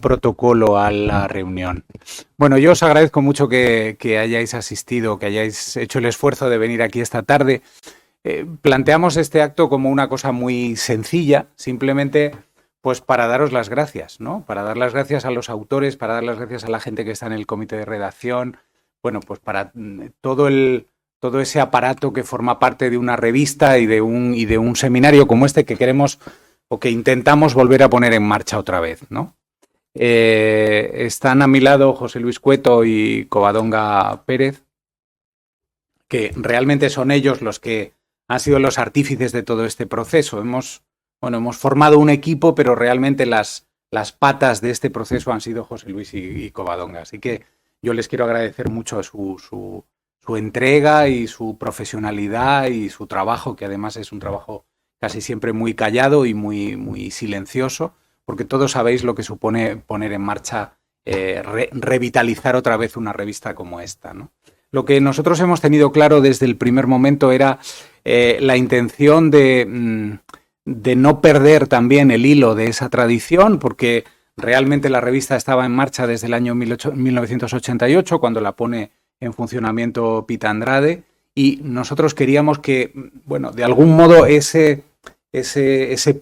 protocolo a la reunión. Bueno, yo os agradezco mucho que hayáis asistido, que hayáis hecho el esfuerzo de venir aquí esta tarde. Planteamos este acto como una cosa muy sencilla, simplemente pues para daros las gracias, ¿no? Para dar las gracias a los autores, para dar las gracias a la gente que está en el comité de redacción, bueno, pues para todo ese aparato que forma parte de una revista y de un seminario como este que queremos o que intentamos volver a poner en marcha otra vez, ¿no? Están a mi lado José Luis Cueto y Covadonga Pérez, que realmente son ellos los que han sido los artífices de todo este proceso. Hemos formado un equipo, pero realmente las patas de este proceso han sido José Luis y Covadonga. Así que yo les quiero agradecer mucho su entrega y su profesionalidad y su trabajo, que además es un trabajo casi siempre muy callado y muy silencioso, porque todos sabéis lo que supone poner en marcha, revitalizar otra vez una revista como esta, ¿no? Lo que nosotros hemos tenido claro desde el primer momento era la intención de no perder también el hilo de esa tradición, porque realmente la revista estaba en marcha desde el año 1988, cuando la pone en funcionamiento Pita Andrade, y nosotros queríamos que, bueno, de algún modo ese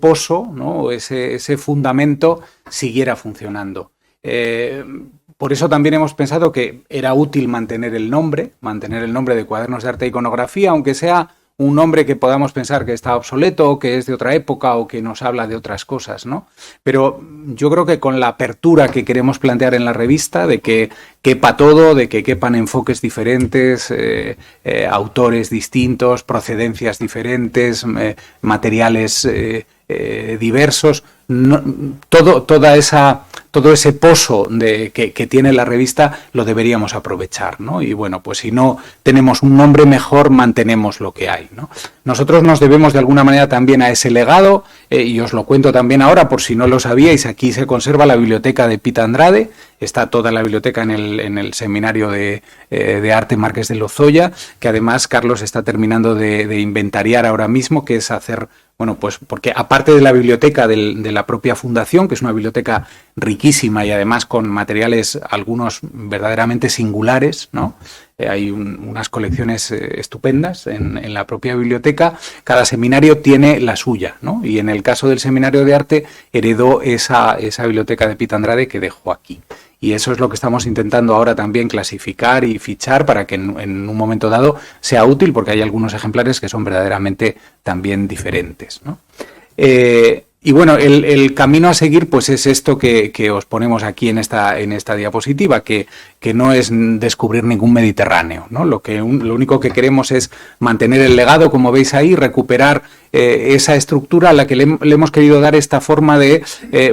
pozo, ¿no? ese fundamento siguiera funcionando. Por eso también hemos pensado que era útil mantener el nombre de Cuadernos de Arte e Iconografía, aunque sea un nombre que podamos pensar que está obsoleto o que es de otra época o que nos habla de otras cosas, ¿no? Pero yo creo que con la apertura que queremos plantear en la revista, de que quepa todo, de que quepan enfoques diferentes, autores distintos, procedencias diferentes, materiales diversos, todo ese pozo que tiene la revista lo deberíamos aprovechar, ¿no? Y bueno, pues si no tenemos un nombre mejor, mantenemos lo que hay, ¿no? Nosotros nos debemos de alguna manera también a ese legado, y os lo cuento también ahora por si no lo sabíais. Aquí se conserva la biblioteca de Pita Andrade, está toda la biblioteca en el seminario de arte Marqués de Lozoya, que además Carlos está terminando de inventariar ahora mismo, que es hacer, bueno, pues porque aparte de la biblioteca de la propia fundación, que es una biblioteca riquísima y además con materiales algunos verdaderamente singulares, ¿no? Hay unas colecciones estupendas en la propia biblioteca. Cada seminario tiene la suya, ¿no? Y en el caso del seminario de arte heredó esa biblioteca de Pita Andrade que dejó aquí. Y eso es lo que estamos intentando ahora también clasificar y fichar para que en un momento dado sea útil, porque hay algunos ejemplares que son verdaderamente también diferentes, ¿no? Y bueno, el camino a seguir pues es esto que os ponemos aquí en esta diapositiva, que no es descubrir ningún Mediterráneo, ¿no? Lo único que queremos es mantener el legado, como veis ahí, recuperar esa estructura a la que le hemos querido dar esta forma de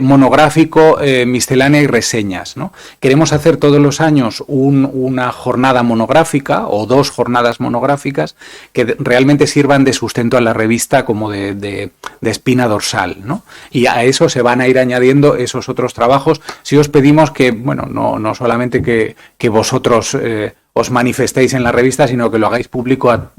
monográfico, miscelánea y reseñas, ¿no? Queremos hacer todos los años una jornada monográfica o dos jornadas monográficas que realmente sirvan de sustento a la revista como de espina dorsal, ¿no? Y a eso se van a ir añadiendo esos otros trabajos. Si os pedimos que, bueno, no solamente que vosotros os manifestéis en la revista, sino que lo hagáis público a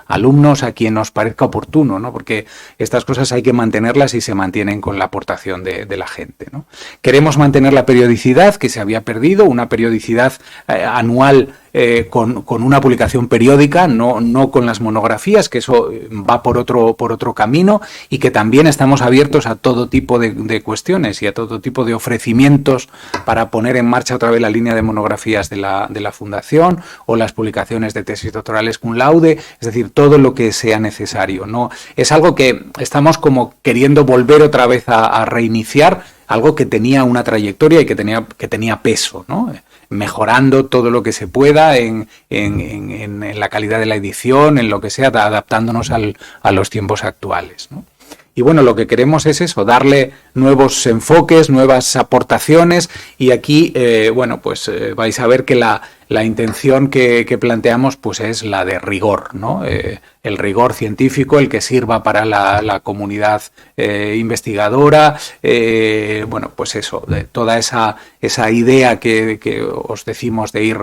alumnos, a quien os parezca oportuno, ¿no? Porque estas cosas hay que mantenerlas y se mantienen con la aportación de la gente, ¿no? Queremos mantener la periodicidad que se había perdido, una periodicidad anual con una publicación periódica, no con las monografías, que eso va por otro camino, y que también estamos abiertos a todo tipo de cuestiones y a todo tipo de ofrecimientos para poner en marcha otra vez la línea de monografías de la Fundación o las publicaciones de tesis doctorales cum laude, es decir, todo lo que sea necesario, ¿no? Es algo que estamos como queriendo volver otra vez a reiniciar, algo que tenía una trayectoria y que tenía peso, ¿no? Mejorando todo lo que se pueda en la calidad de la edición, en lo que sea, adaptándonos a los tiempos actuales, ¿no? Y bueno, lo que queremos es eso, darle nuevos enfoques, nuevas aportaciones, y aquí, bueno, pues vais a ver que la intención que planteamos pues es la de rigor, ¿no? El rigor científico, el que sirva para la comunidad investigadora, bueno, pues eso, de toda esa idea que os decimos de ir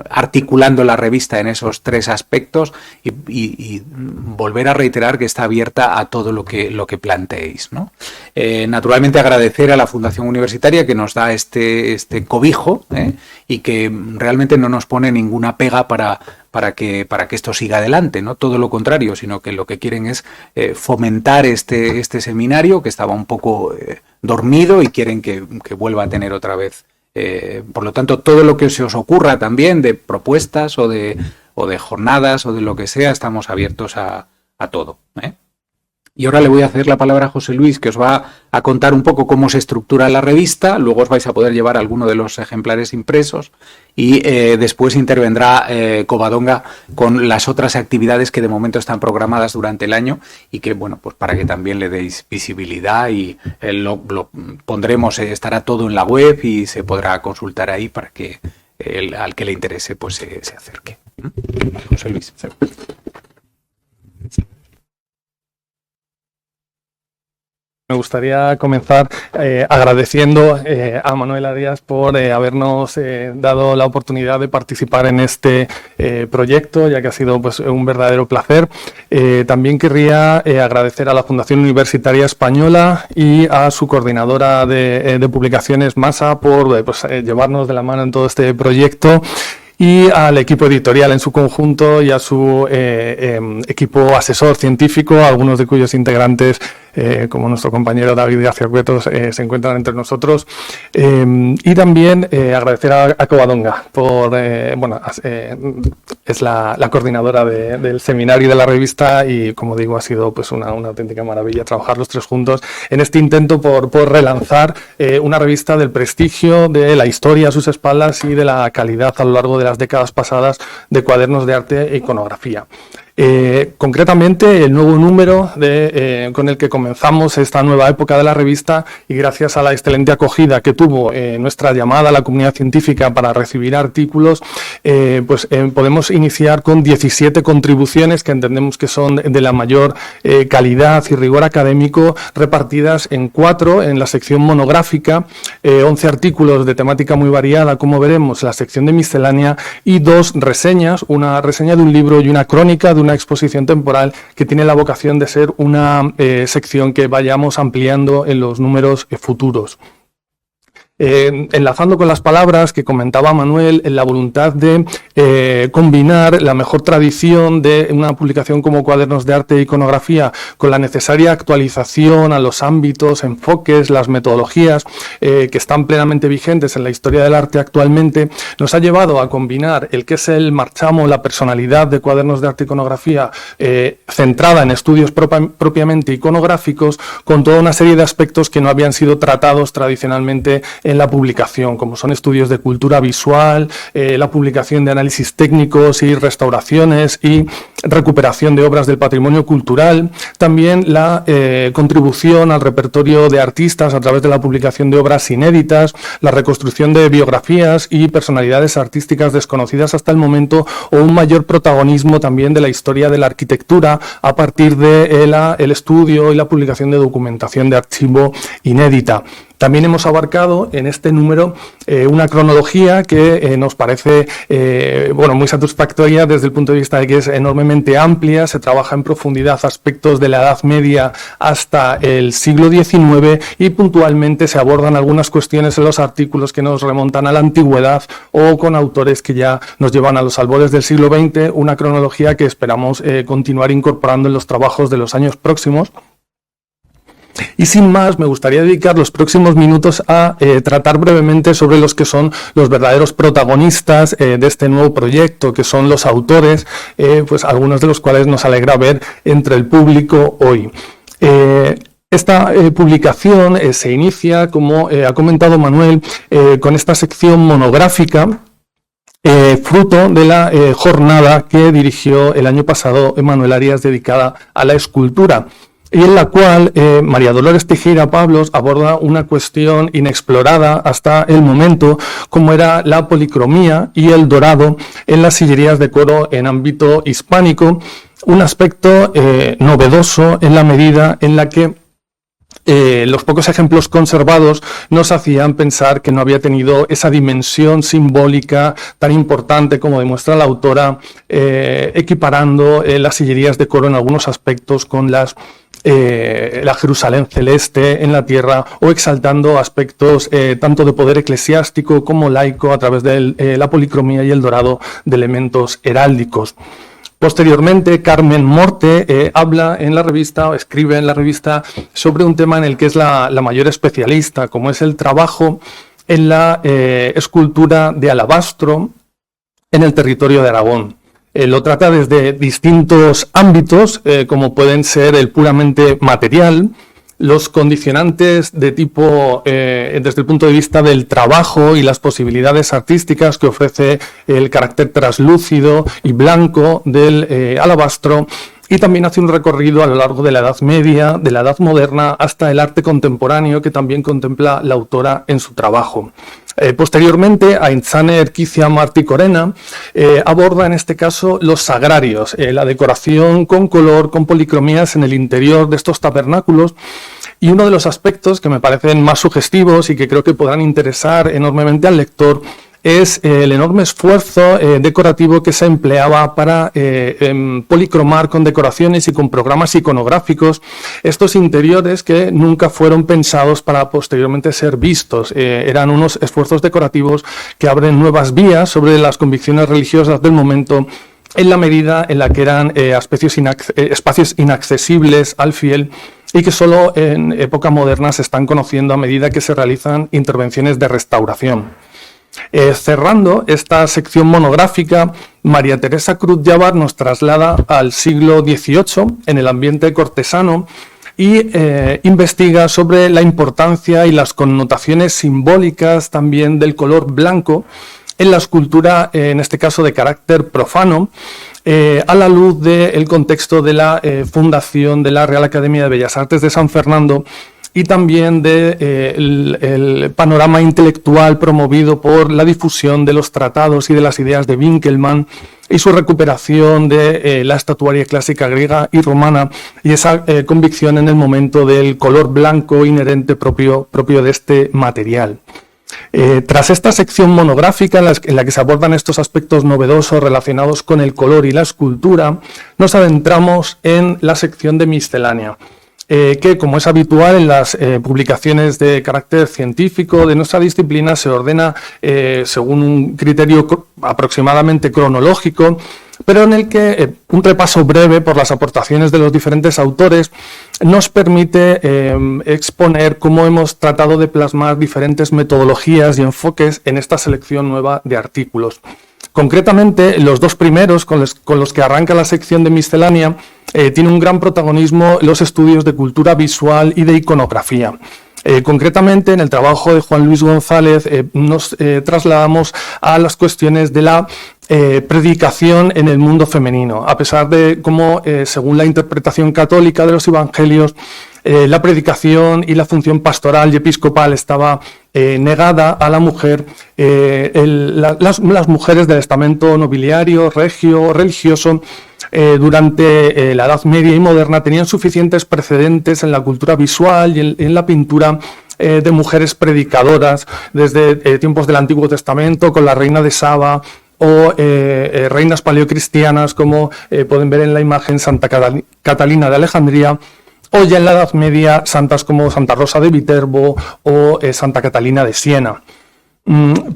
articulando la revista en esos 3 aspectos y volver a reiterar que está abierta a todo lo que planteéis, ¿no? Naturalmente agradecer a la Fundación Universitaria que nos da este cobijo, y que realmente no nos pone ninguna pega para que esto siga adelante, ¿no? Todo lo contrario, sino que lo que quieren es fomentar este seminario que estaba un poco dormido y quieren que vuelva a tener otra vez. Por lo tanto, todo lo que se os ocurra también de propuestas o de jornadas o de lo que sea, estamos abiertos a todo, ¿eh? Y ahora le voy a ceder la palabra a José Luis, que os va a contar un poco cómo se estructura la revista. Luego os vais a poder llevar alguno de los ejemplares impresos y después intervendrá Covadonga con las otras actividades que de momento están programadas durante el año y que, bueno, pues para que también le deis visibilidad y lo pondremos, estará todo en la web y se podrá consultar ahí para que al que le interese pues se acerque. José Luis. Me gustaría comenzar agradeciendo a Manuel Arias por habernos dado la oportunidad de participar en este proyecto, ya que ha sido pues, un verdadero placer. También querría agradecer a la Fundación Universitaria Española y a su coordinadora de publicaciones, Masa, por pues, llevarnos de la mano en todo este proyecto, y al equipo editorial en su conjunto y a su equipo asesor científico, algunos de cuyos integrantes, como nuestro compañero David García Cuetos, se encuentran entre nosotros. Y también agradecer a Covadonga por, es la coordinadora del seminario y de la revista y, como digo, ha sido pues una auténtica maravilla trabajar los 3 juntos en este intento por relanzar una revista del prestigio, de la historia a sus espaldas y de la calidad a lo largo de las décadas pasadas de cuadernos de arte e iconografía. Concretamente, el nuevo número con el que comenzamos esta nueva época de la revista, y gracias a la excelente acogida que tuvo nuestra llamada a la comunidad científica para recibir artículos, podemos iniciar con 17 contribuciones que entendemos que son de la mayor calidad y rigor académico, repartidas en 4 en la sección monográfica, 11 artículos de temática muy variada, como veremos, en la sección de miscelánea, y 2 reseñas, una reseña de un libro y una crónica de una exposición temporal que tiene la vocación de ser una sección que vayamos ampliando en los números futuros. Enlazando con las palabras que comentaba Manuel, en la voluntad de combinar la mejor tradición de una publicación como Cuadernos de Arte e Iconografía con la necesaria actualización a los ámbitos, enfoques, las metodologías que están plenamente vigentes en la historia del arte actualmente, nos ha llevado a combinar el que es el marchamo, la personalidad de Cuadernos de Arte e Iconografía centrada en estudios propiamente iconográficos, con toda una serie de aspectos que no habían sido tratados tradicionalmente en la publicación, como son estudios de cultura visual, la publicación de análisis técnicos y restauraciones y recuperación de obras del patrimonio cultural, también la contribución al repertorio de artistas a través de la publicación de obras inéditas, la reconstrucción de biografías y personalidades artísticas desconocidas hasta el momento, o un mayor protagonismo también de la historia de la arquitectura a partir de el estudio y la publicación de documentación de archivo inédita. También hemos abarcado en este número una cronología que nos parece muy satisfactoria desde el punto de vista de que es enormemente amplia, se trabaja en profundidad aspectos de la Edad Media hasta el siglo XIX y puntualmente se abordan algunas cuestiones en los artículos que nos remontan a la antigüedad o con autores que ya nos llevan a los albores del siglo XX, una cronología que esperamos continuar incorporando en los trabajos de los años próximos. Y sin más, me gustaría dedicar los próximos minutos a tratar brevemente sobre los que son los verdaderos protagonistas de este nuevo proyecto, que son los autores, pues algunos de los cuales nos alegra ver entre el público hoy. Esta publicación se inicia, como ha comentado Manuel, con esta sección monográfica, fruto de la jornada que dirigió el año pasado Manuel Arias dedicada a la escultura, y en la cual María Dolores Tejera Pablos aborda una cuestión inexplorada hasta el momento, como era la policromía y el dorado en las sillerías de coro en ámbito hispánico, un aspecto novedoso en la medida en la que los pocos ejemplos conservados nos hacían pensar que no había tenido esa dimensión simbólica tan importante como demuestra la autora, equiparando las sillerías de coro en algunos aspectos con la Jerusalén celeste en la tierra, o exaltando aspectos tanto de poder eclesiástico como laico a través de la policromía y el dorado de elementos heráldicos. Posteriormente, Carmen Morte habla en la revista, o escribe en la revista, sobre un tema en el que es la mayor especialista, como es el trabajo en la escultura de alabastro en el territorio de Aragón. Lo trata desde distintos ámbitos, como pueden ser el puramente material, los condicionantes de tipo, desde el punto de vista del trabajo y las posibilidades artísticas que ofrece el carácter traslúcido y blanco del alabastro, y también hace un recorrido a lo largo de la Edad Media, de la Edad Moderna, hasta el arte contemporáneo, que también contempla la autora en su trabajo. Posteriormente, Aintzane Erquizia Martí-Corena aborda en este caso los sagrarios, la decoración con color, con policromías en el interior de estos tabernáculos, y uno de los aspectos que me parecen más sugestivos y que creo que podrán interesar enormemente al lector es el enorme esfuerzo decorativo que se empleaba para policromar con decoraciones y con programas iconográficos estos interiores que nunca fueron pensados para posteriormente ser vistos. Eran unos esfuerzos decorativos que abren nuevas vías sobre las convicciones religiosas del momento, en la medida en la que eran espacios inaccesibles al fiel y que solo en época moderna se están conociendo a medida que se realizan intervenciones de restauración. Cerrando esta sección monográfica, María Teresa Cruz Llavar nos traslada al siglo XVIII en el ambiente cortesano y investiga sobre la importancia y las connotaciones simbólicas también del color blanco en la escultura, en este caso de carácter profano, a la luz del contexto de la fundación de la Real Academia de Bellas Artes de San Fernando, y también del panorama intelectual promovido por la difusión de los tratados y de las ideas de Winckelmann y su recuperación de la estatuaria clásica griega y romana, y esa convicción en el momento del color blanco inherente propio de este material. Tras esta sección monográfica en la que se abordan estos aspectos novedosos relacionados con el color y la escultura, nos adentramos en la sección de miscelánea, que, como es habitual en las publicaciones de carácter científico de nuestra disciplina, se ordena según un criterio aproximadamente cronológico, pero en el que un repaso breve por las aportaciones de los diferentes autores nos permite exponer cómo hemos tratado de plasmar diferentes metodologías y enfoques en esta selección nueva de artículos. Concretamente, los dos primeros, con los que arranca la sección de miscelánea, tiene un gran protagonismo los estudios de cultura visual y de iconografía. Concretamente, en el trabajo de Juan Luis González nos trasladamos a las cuestiones de la predicación en el mundo femenino, a pesar de cómo, según la interpretación católica de los evangelios, la predicación y la función pastoral y episcopal estaba negada a la mujer. Las mujeres del estamento nobiliario, regio, religioso, durante la Edad Media y moderna tenían suficientes precedentes en la cultura visual y en la pintura de mujeres predicadoras, desde tiempos del Antiguo Testamento, con la reina de Saba, o reinas paleocristianas, como pueden ver en la imagen, Santa Catalina de Alejandría, o ya en la Edad Media santas como Santa Rosa de Viterbo o Santa Catalina de Siena.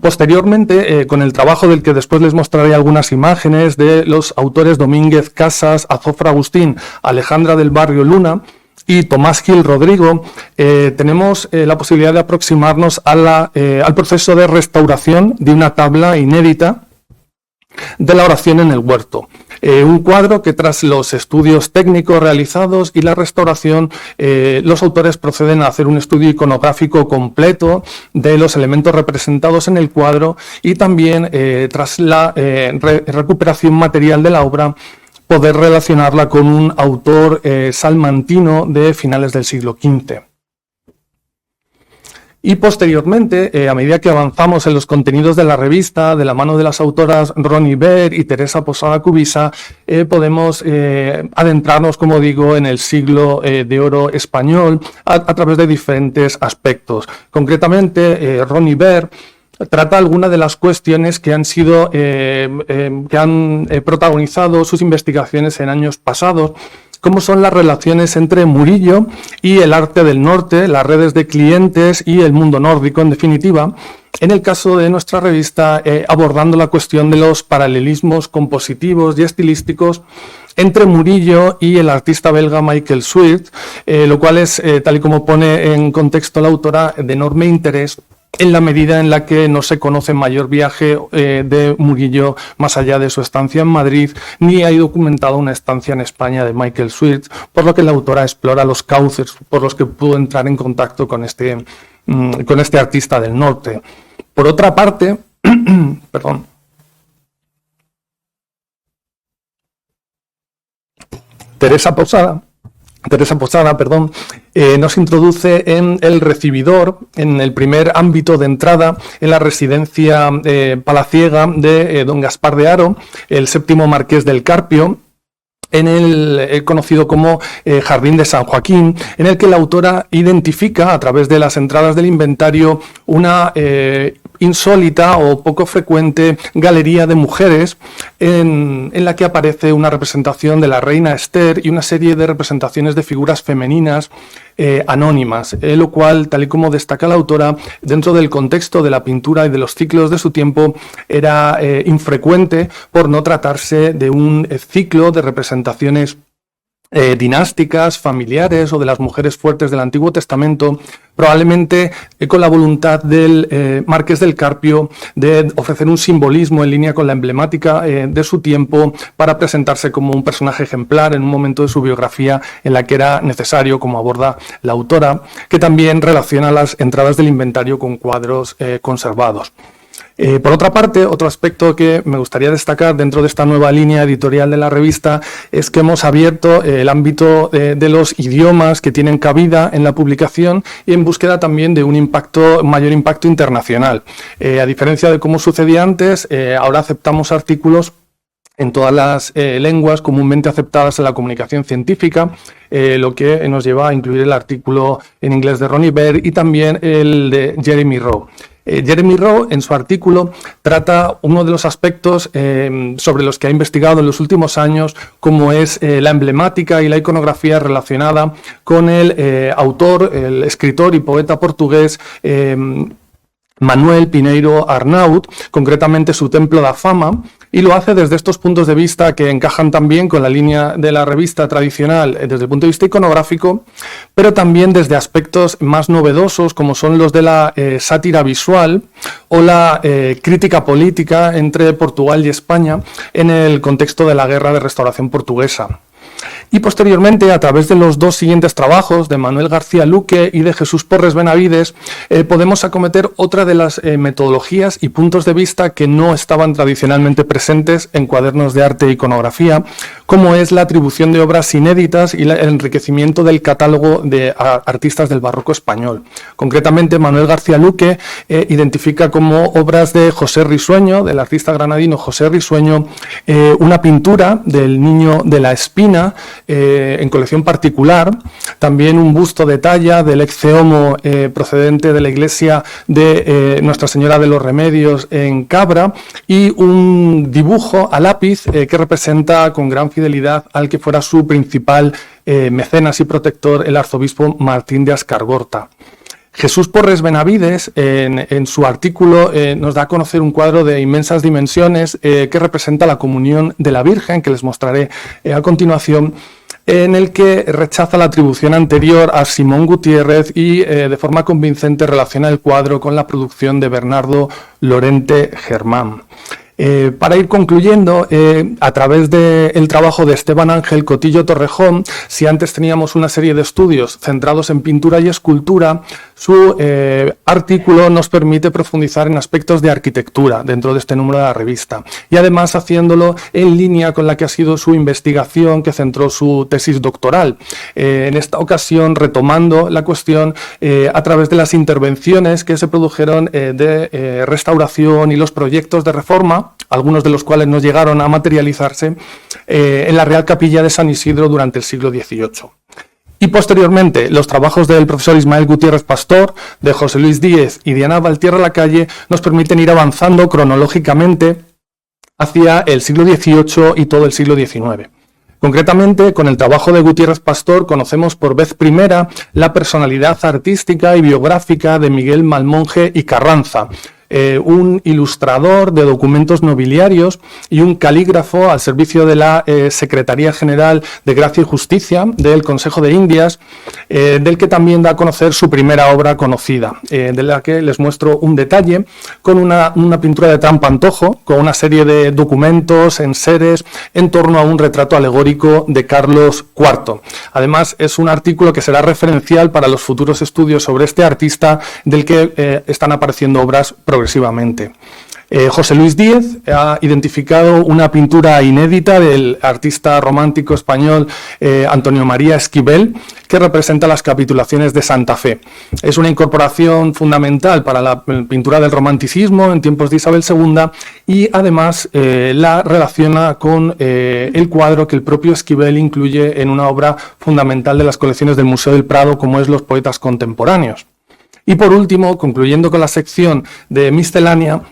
Posteriormente, con el trabajo del que después les mostraré algunas imágenes de los autores Domínguez Casas, Azofra Agustín, Alejandra del Barrio Luna y Tomás Gil Rodrigo, tenemos la posibilidad de aproximarnos al proceso de restauración de una tabla inédita de la oración en el huerto. Un cuadro que, tras los estudios técnicos realizados y la restauración, los autores proceden a hacer un estudio iconográfico completo de los elementos representados en el cuadro, y también, tras la recuperación material de la obra, poder relacionarla con un autor salmantino de finales del siglo XV. Y posteriormente, a medida que avanzamos en los contenidos de la revista, de la mano de las autoras Ronnie Baird y Teresa Posada Cubisa, podemos adentrarnos, como digo, en el siglo de oro español a través de diferentes aspectos. Concretamente, Ronnie Baird trata algunas de las cuestiones que han sido que han protagonizado sus investigaciones en años pasados, como son las relaciones entre Murillo y el arte del norte, las redes de clientes y el mundo nórdico, en definitiva. En el caso de nuestra revista, abordando la cuestión de los paralelismos compositivos y estilísticos entre Murillo y el artista belga Michael Swift, lo cual es, tal y como pone en contexto la autora, de enorme interés en la medida en la que no se conoce mayor viaje de Murillo más allá de su estancia en Madrid, ni hay documentado una estancia en España de Michael Swift, por lo que la autora explora los cauces por los que pudo entrar en contacto con este artista del norte. Por otra parte, perdón. Teresa Posada, nos introduce en el recibidor, en el primer ámbito de entrada, en la residencia palaciega de don Gaspar de Haro, el séptimo marqués del Carpio, en el conocido como Jardín de San Joaquín, en el que la autora identifica, a través de las entradas del inventario, una insólita o poco frecuente galería de mujeres en la que aparece una representación de la reina Esther y una serie de representaciones de figuras femeninas anónimas, lo cual, tal y como destaca la autora, dentro del contexto de la pintura y de los ciclos de su tiempo, era infrecuente por no tratarse de un ciclo de representaciones dinásticas, familiares o de las mujeres fuertes del Antiguo Testamento, probablemente con la voluntad del Marqués del Carpio de ofrecer un simbolismo en línea con la emblemática de su tiempo para presentarse como un personaje ejemplar en un momento de su biografía en la que era necesario, como aborda la autora, que también relaciona las entradas del inventario con cuadros conservados. Por otra parte, otro aspecto que me gustaría destacar dentro de esta nueva línea editorial de la revista es que hemos abierto el ámbito de los idiomas que tienen cabida en la publicación y en búsqueda también de un mayor impacto internacional. A diferencia de cómo sucedía antes, ahora aceptamos artículos en todas las lenguas comúnmente aceptadas en la comunicación científica, lo que nos lleva a incluir el artículo en inglés de Ronnie Baird y también el de Jeremy Rowe. Jeremy Rowe, en su artículo, trata uno de los aspectos sobre los que ha investigado en los últimos años, como es la emblemática y la iconografía relacionada con el autor, el escritor y poeta portugués Manuel Pineiro Arnaud, concretamente su Templo da Fama, y lo hace desde estos puntos de vista que encajan también con la línea de la revista tradicional desde el punto de vista iconográfico, pero también desde aspectos más novedosos como son los de la sátira visual o la crítica política entre Portugal y España en el contexto de la Guerra de Restauración Portuguesa. Y posteriormente, a través de los dos siguientes trabajos de Manuel García Luque y de Jesús Porres Benavides, podemos acometer otra de las metodologías y puntos de vista que no estaban tradicionalmente presentes en cuadernos de arte e iconografía, como es la atribución de obras inéditas y el enriquecimiento del catálogo de artistas del barroco español. Concretamente, Manuel García Luque identifica como obras de José Risueño, del artista granadino José Risueño, una pintura del Niño de la Espina, en colección particular, también un busto de talla del ex Homo procedente de la iglesia de Nuestra Señora de los Remedios en Cabra y un dibujo a lápiz que representa con gran fidelidad al que fuera su principal mecenas y protector, el arzobispo Martín de Ascargorta. Jesús Porres Benavides, en su artículo, nos da a conocer un cuadro de inmensas dimensiones que representa la comunión de la Virgen, que les mostraré a continuación, en el que rechaza la atribución anterior a Simón Gutiérrez y de forma convincente relaciona el cuadro con la producción de Bernardo Lorente Germán. Para ir concluyendo, a través del trabajo de Esteban Ángel Cotillo Torrejón, si antes teníamos una serie de estudios centrados en pintura y escultura, su artículo nos permite profundizar en aspectos de arquitectura dentro de este número de la revista, y además haciéndolo en línea con la que ha sido su investigación que centró su tesis doctoral. En esta ocasión retomando la cuestión a través de las intervenciones que se produjeron de restauración y los proyectos de reforma, algunos de los cuales no llegaron a materializarse, en la Real Capilla de San Isidro durante el siglo XVIII. Y posteriormente, los trabajos del profesor Ismael Gutiérrez Pastor, de José Luis Díez y de Ana Valtierra Lacalle nos permiten ir avanzando cronológicamente hacia el siglo XVIII y todo el siglo XIX. Concretamente, con el trabajo de Gutiérrez Pastor conocemos por vez primera la personalidad artística y biográfica de Miguel Malmonje y Carranza, un ilustrador de documentos nobiliarios y un calígrafo al servicio de la Secretaría General de Gracia y Justicia del Consejo de Indias, del que también da a conocer su primera obra conocida, de la que les muestro un detalle con una pintura de trampantojo, con una serie de documentos, enseres, en torno a un retrato alegórico de Carlos IV. Además, es un artículo que será referencial para los futuros estudios sobre este artista, del que están apareciendo obras progresivamente. José Luis Díez ha identificado una pintura inédita del artista romántico español Antonio María Esquivel, que representa las capitulaciones de Santa Fe. Es una incorporación fundamental para la pintura del romanticismo en tiempos de Isabel II, y además la relaciona con el cuadro que el propio Esquivel incluye en una obra fundamental de las colecciones del Museo del Prado, como es Los poetas contemporáneos. Y por último, concluyendo con la sección de miscelánea,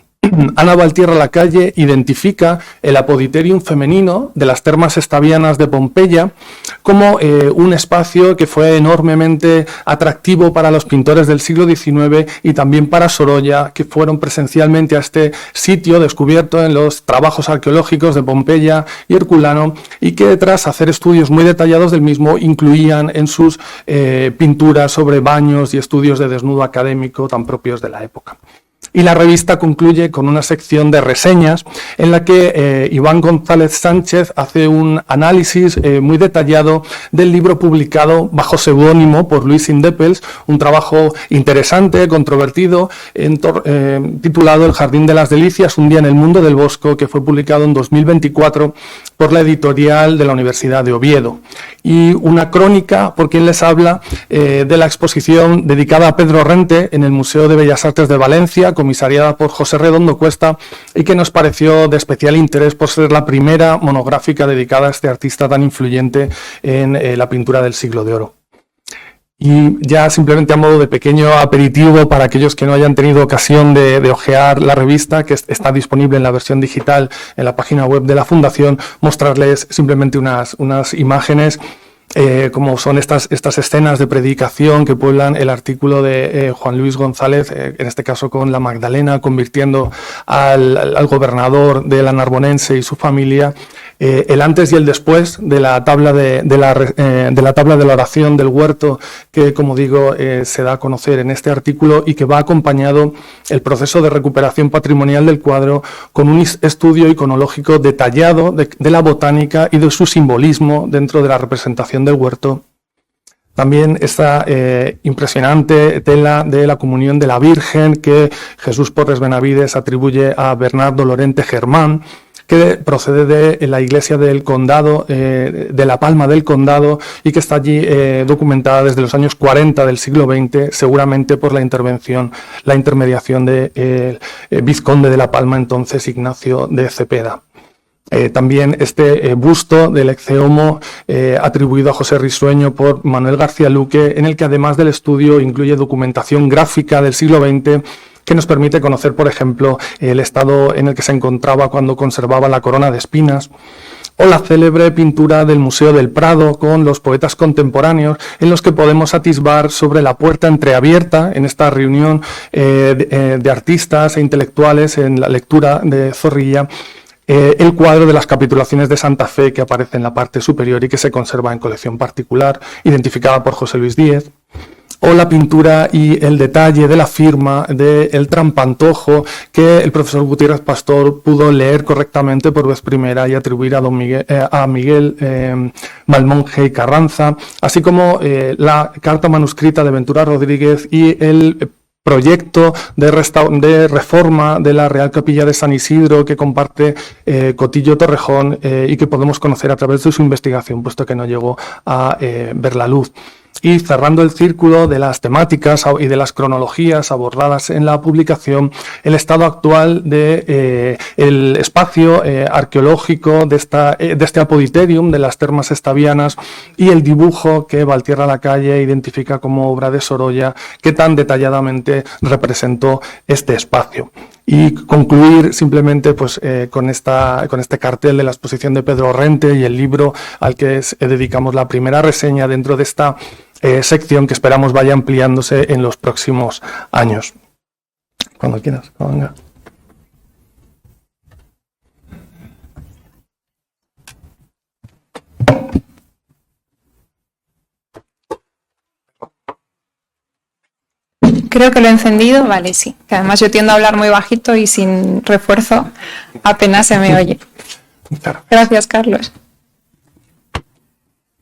Ana Valtierra Lacalle identifica el apoditerium femenino de las termas estavianas de Pompeya como un espacio que fue enormemente atractivo para los pintores del siglo XIX y también para Sorolla, que fueron presencialmente a este sitio descubierto en los trabajos arqueológicos de Pompeya y Herculano, y que tras hacer estudios muy detallados del mismo incluían en sus pinturas sobre baños y estudios de desnudo académico tan propios de la época. Y la revista concluye con una sección de reseñas en la que Iván González Sánchez hace un análisis muy detallado del libro publicado bajo seudónimo por Luis Indepels, un trabajo interesante, controvertido, titulado El Jardín de las Delicias, un día en el mundo del Bosco, que fue publicado en 2024 por la editorial de la Universidad de Oviedo. Y una crónica, por quien les habla, de la exposición dedicada a Pedro Rente en el Museo de Bellas Artes de Valencia, comisariada por José Redondo Cuesta, y que nos pareció de especial interés por ser la primera monográfica dedicada a este artista tan influyente en la pintura del siglo de oro. Y ya simplemente a modo de pequeño aperitivo para aquellos que no hayan tenido ocasión de ojear la revista, que está disponible en la versión digital en la página web de la Fundación, mostrarles simplemente unas imágenes como son estas escenas de predicación que pueblan el artículo de Juan Luis González, en este caso con la Magdalena, convirtiendo al gobernador de la Narbonense y su familia, el antes y el después de la tabla de la oración del huerto, que, como digo, se da a conocer en este artículo, y que va acompañado el proceso de recuperación patrimonial del cuadro con un estudio iconológico detallado de la botánica y de su simbolismo dentro de la representación del huerto. También esta impresionante tela de la comunión de la Virgen que Jesús Porres Benavides atribuye a Bernardo Lorente Germán, que procede de la iglesia del condado, de La Palma del Condado, y que está allí documentada desde los años 40 del siglo XX, seguramente por la intermediación del vizconde de La Palma, entonces Ignacio de Cepeda. También este busto del Ecce-Homo atribuido a José Risueño por Manuel García Luque, en el que además del estudio incluye documentación gráfica del siglo XX que nos permite conocer, por ejemplo, el estado en el que se encontraba cuando conservaba la corona de espinas, o la célebre pintura del Museo del Prado con los poetas contemporáneos, en los que podemos atisbar sobre la puerta entreabierta en esta reunión de artistas e intelectuales en la lectura de Zorrilla, el cuadro de las capitulaciones de Santa Fe, que aparece en la parte superior y que se conserva en colección particular, identificada por José Luis Díez. o la pintura y el detalle de la firma del trampantojo que el profesor Gutiérrez Pastor pudo leer correctamente por vez primera y atribuir a Miguel Malmonje y Carranza, así como la carta manuscrita de Ventura Rodríguez y el proyecto de reforma de la Real Capilla de San Isidro que comparte Cotillo Torrejón y que podemos conocer a través de su investigación, puesto que no llegó a ver la luz. Y cerrando el círculo de las temáticas y de las cronologías abordadas en la publicación, el estado actual de el espacio arqueológico de este apoditerium de las termas estavianas y el dibujo que Valtierra Lacalle identifica como obra de Sorolla, que tan detalladamente representó este espacio. Y concluir simplemente pues, con este cartel de la exposición de Pedro Rente y el libro al que dedicamos la primera reseña dentro de esta sección que esperamos vaya ampliándose en los próximos años. Cuando quieras, venga. Creo que lo he encendido, vale, sí. Que además yo tiendo a hablar muy bajito y sin refuerzo apenas se me oye. Gracias, Carlos.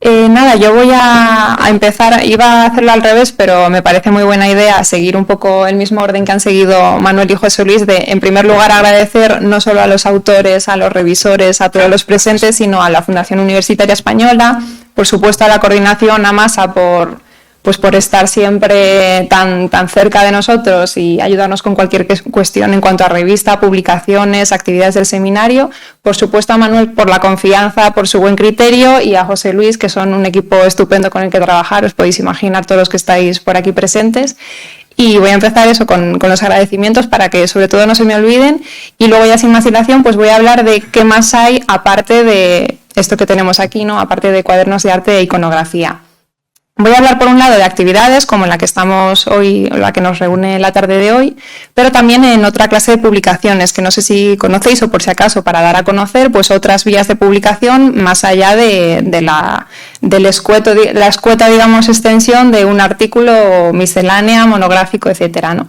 Nada, yo voy a empezar, iba a hacerlo al revés, pero me parece muy buena idea seguir un poco el mismo orden que han seguido Manuel y José Luis, de en primer lugar agradecer no solo a los autores, a los revisores, a todos los presentes, sino a la Fundación Universitaria Española, por supuesto a la coordinación, a Masa por estar siempre tan cerca de nosotros y ayudarnos con cualquier cuestión en cuanto a revista, publicaciones, actividades del seminario. Por supuesto a Manuel por la confianza, por su buen criterio, y a José Luis, que son un equipo estupendo con el que trabajar, os podéis imaginar todos los que estáis por aquí presentes. Y voy a empezar eso con los agradecimientos para que sobre todo no se me olviden, y luego ya sin más dilación pues voy a hablar de qué más hay aparte de esto que tenemos aquí, ¿no? Aparte de cuadernos de arte e iconografía. Voy a hablar por un lado de actividades como la que estamos hoy, la que nos reúne la tarde de hoy, pero también en otra clase de publicaciones que no sé si conocéis o por si acaso para dar a conocer pues otras vías de publicación más allá de la escueta, digamos, extensión de un artículo miscelánea, monográfico, etcétera, ¿no?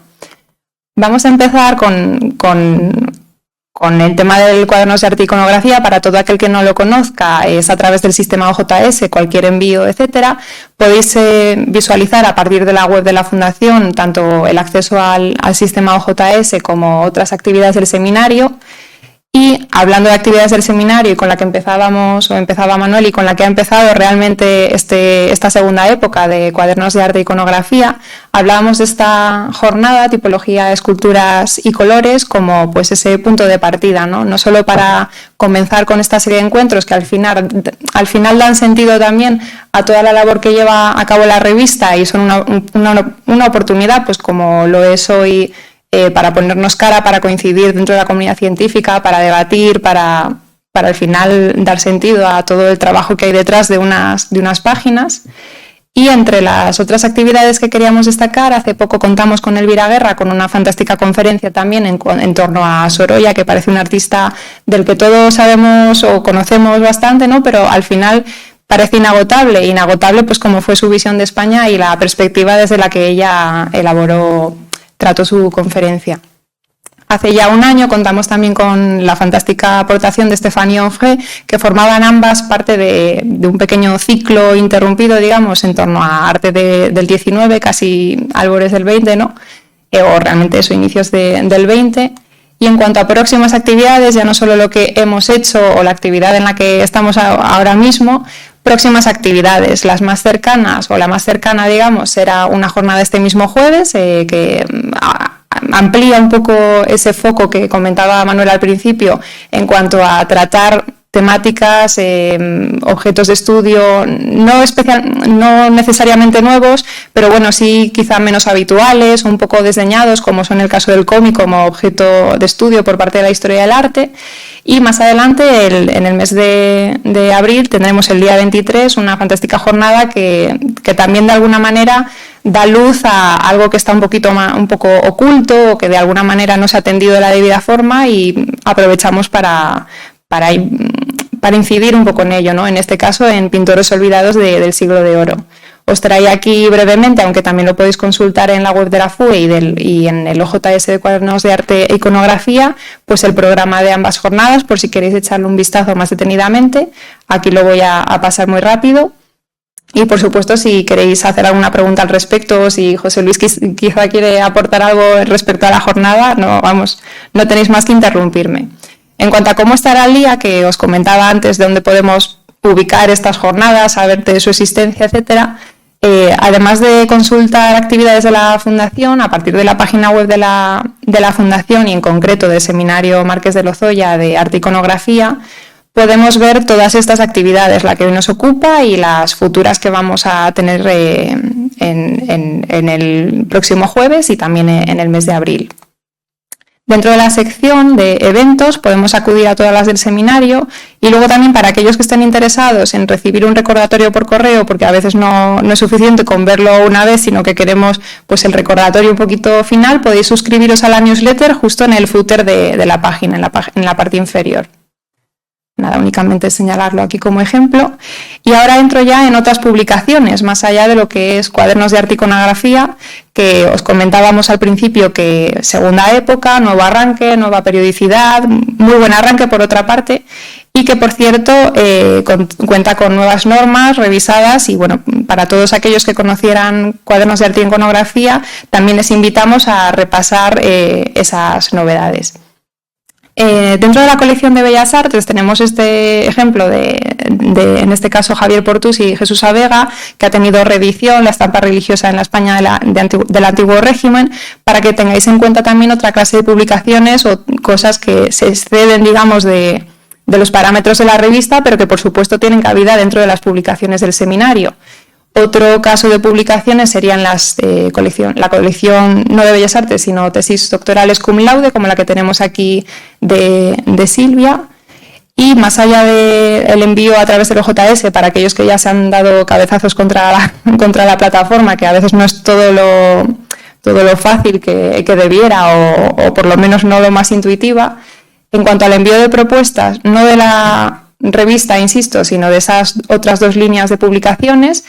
Vamos a empezar con el tema del cuadernos de arte y iconografía. Para todo aquel que no lo conozca, es a través del sistema OJS, cualquier envío, etcétera. Podéis visualizar a partir de la web de la Fundación tanto el acceso al sistema OJS como otras actividades del seminario. Y hablando de actividades del seminario y con la que empezaba Manuel y con la que ha empezado realmente esta segunda época de cuadernos de arte e iconografía, hablábamos de esta jornada, tipología, esculturas y colores, como pues ese punto de partida, ¿no? No solo para comenzar con esta serie de encuentros que al final dan sentido también a toda la labor que lleva a cabo la revista y son una oportunidad, pues como lo es hoy, para ponernos cara, para coincidir dentro de la comunidad científica, para debatir, para al final dar sentido a todo el trabajo que hay detrás de unas páginas. Y entre las otras actividades que queríamos destacar, hace poco contamos con Elvira Guerra con una fantástica conferencia también en torno a Sorolla, que parece un artista del que todos sabemos o conocemos bastante, ¿no? Pero al final parece inagotable pues como fue su visión de España y la perspectiva desde la que ella trató su conferencia. Hace ya un año contamos también con la fantástica aportación de Stéphanie Onfray, que formaban ambas parte de un pequeño ciclo interrumpido, digamos, en torno a arte del 19, casi albores del 20, ¿no? O realmente eso, inicios del 20. Y en cuanto a próximas actividades, ya no solo lo que hemos hecho o la actividad en la que estamos ahora mismo, próximas actividades, las más cercanas o la más cercana, digamos, será una jornada este mismo jueves que amplía un poco ese foco que comentaba Manuel al principio en cuanto a tratar temáticas, objetos de estudio, no necesariamente nuevos, pero bueno, sí quizá menos habituales, un poco desdeñados, como son el caso del cómic como objeto de estudio por parte de la historia del arte. Y más adelante, en el mes de abril, tendremos el día 23 una fantástica jornada que también de alguna manera da luz a algo que está un poco oculto o que de alguna manera no se ha atendido de la debida forma, y aprovechamos para incidir un poco en ello, ¿no? En este caso en Pintores olvidados del siglo de oro. Os traía aquí brevemente, aunque también lo podéis consultar en la web de la FUE y en el OJS de Cuadernos de Arte e Iconografía, pues el programa de ambas jornadas, por si queréis echarle un vistazo más detenidamente. Aquí lo voy a pasar muy rápido. Y, por supuesto, si queréis hacer alguna pregunta al respecto o si José Luis quizá quiere aportar algo respecto a la jornada, no tenéis más que interrumpirme. En cuanto a cómo estar al día, que os comentaba antes de dónde podemos ubicar estas jornadas, saber de su existencia, etcétera, además de consultar actividades de la Fundación, a partir de la página web de la Fundación y en concreto del Seminario Marqués de Lozoya de Arte e Iconografía, podemos ver todas estas actividades, la que hoy nos ocupa y las futuras que vamos a tener en el próximo jueves y también en el mes de abril. Dentro de la sección de eventos podemos acudir a todas las del seminario y luego también para aquellos que estén interesados en recibir un recordatorio por correo, porque a veces no es suficiente con verlo una vez, sino que queremos pues el recordatorio un poquito final, podéis suscribiros a la newsletter justo en el footer de la página, en la parte inferior. Nada, únicamente señalarlo aquí como ejemplo. Y ahora entro ya en otras publicaciones, más allá de lo que es Cuadernos de Arte e Iconografía, que os comentábamos al principio que segunda época, nuevo arranque, nueva periodicidad, muy buen arranque por otra parte, y que por cierto cuenta con nuevas normas revisadas y bueno, para todos aquellos que conocieran Cuadernos de Arte e Iconografía, también les invitamos a repasar esas novedades. Dentro de la colección de Bellas Artes tenemos este ejemplo de en este caso Javier Portús y Jesús Avega, que ha tenido reedición, la estampa religiosa en la España del antiguo régimen, para que tengáis en cuenta también otra clase de publicaciones o cosas que se exceden, digamos, de los parámetros de la revista, pero que por supuesto tienen cabida dentro de las publicaciones del seminario. Otro caso de publicaciones serían la colección no de Bellas Artes, sino tesis doctorales cum laude, como la que tenemos aquí de Silvia. Y más allá del envío a través del OJS, para aquellos que ya se han dado cabezazos contra la plataforma, que a veces no es todo lo fácil que debiera, o por lo menos no lo más intuitiva, en cuanto al envío de propuestas, no de la revista, insisto, sino de esas otras dos líneas de publicaciones,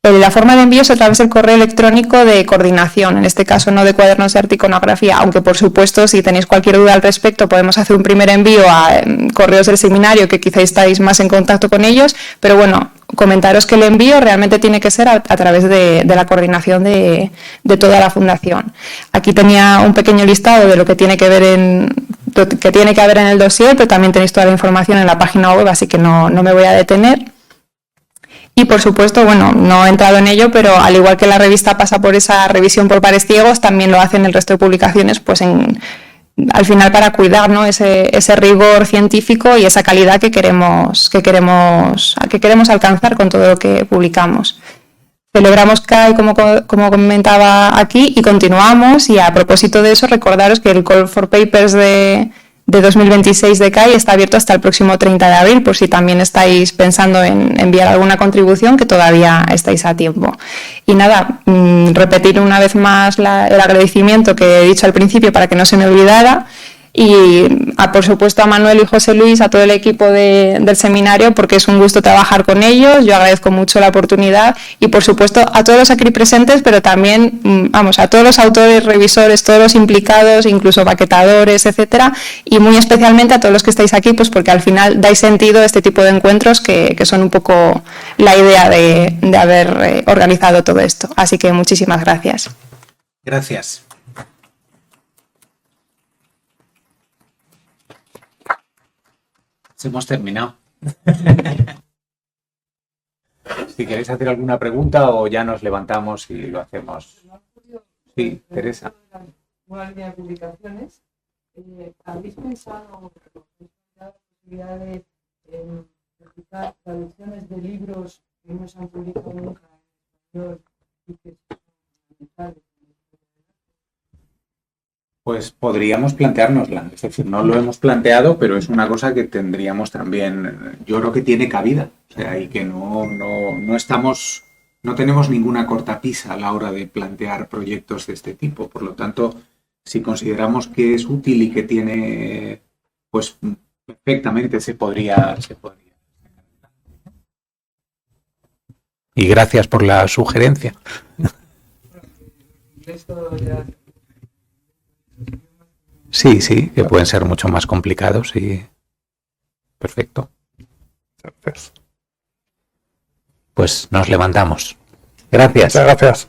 la forma de envío es a través del correo electrónico de coordinación, en este caso no de Cuadernos de Arte e Iconografía, aunque por supuesto si tenéis cualquier duda al respecto podemos hacer un primer envío a correos del seminario que quizá estáis más en contacto con ellos, pero bueno, comentaros que el envío realmente tiene que ser a través de la coordinación de toda la Fundación. Aquí tenía un pequeño listado de lo que tiene que haber en el dossier, pero también tenéis toda la información en la página web, así que no me voy a detener. Y por supuesto, bueno, no he entrado en ello, pero al igual que la revista pasa por esa revisión por pares ciegos, también lo hacen el resto de publicaciones, pues al final para cuidar, ¿no?, ese rigor científico y esa calidad que queremos alcanzar con todo lo que publicamos. Celebramos CAI, como comentaba aquí, y continuamos. Y a propósito de eso, recordaros que el Call for Papers de 2026 de CAI está abierto hasta el próximo 30 de abril, por si también estáis pensando en enviar alguna contribución, que todavía estáis a tiempo. Y nada, repetir una vez más el agradecimiento que he dicho al principio para que no se me olvidara. Y por supuesto a Manuel y José Luis, a todo el equipo del seminario, porque es un gusto trabajar con ellos. Yo agradezco mucho la oportunidad y por supuesto a todos los aquí presentes, pero también a todos los autores, revisores, todos los implicados, incluso baquetadores, etcétera, y muy especialmente a todos los que estáis aquí, pues porque al final dais sentido a este tipo de encuentros que son un poco la idea de haber organizado todo esto. Así que muchísimas gracias. Gracias. Hemos terminado. Si queréis hacer alguna pregunta o ya nos levantamos y lo hacemos. Sí, Teresa. Una línea de publicaciones. ¿Habéis pensado la posibilidad de publicar traducciones de libros que no se han publicado nunca en español y que son fundamentales? Pues podríamos planteárnosla, es decir, no lo hemos planteado, pero es una cosa que tendríamos también, yo creo que tiene cabida, o sea, y que no tenemos ninguna cortapisa a la hora de plantear proyectos de este tipo, por lo tanto, si consideramos que es útil y que tiene, pues perfectamente se podría. Y gracias por la sugerencia. Sí, sí, que pueden ser mucho más complicados y... Perfecto. Pues nos levantamos. Gracias. Muchas gracias.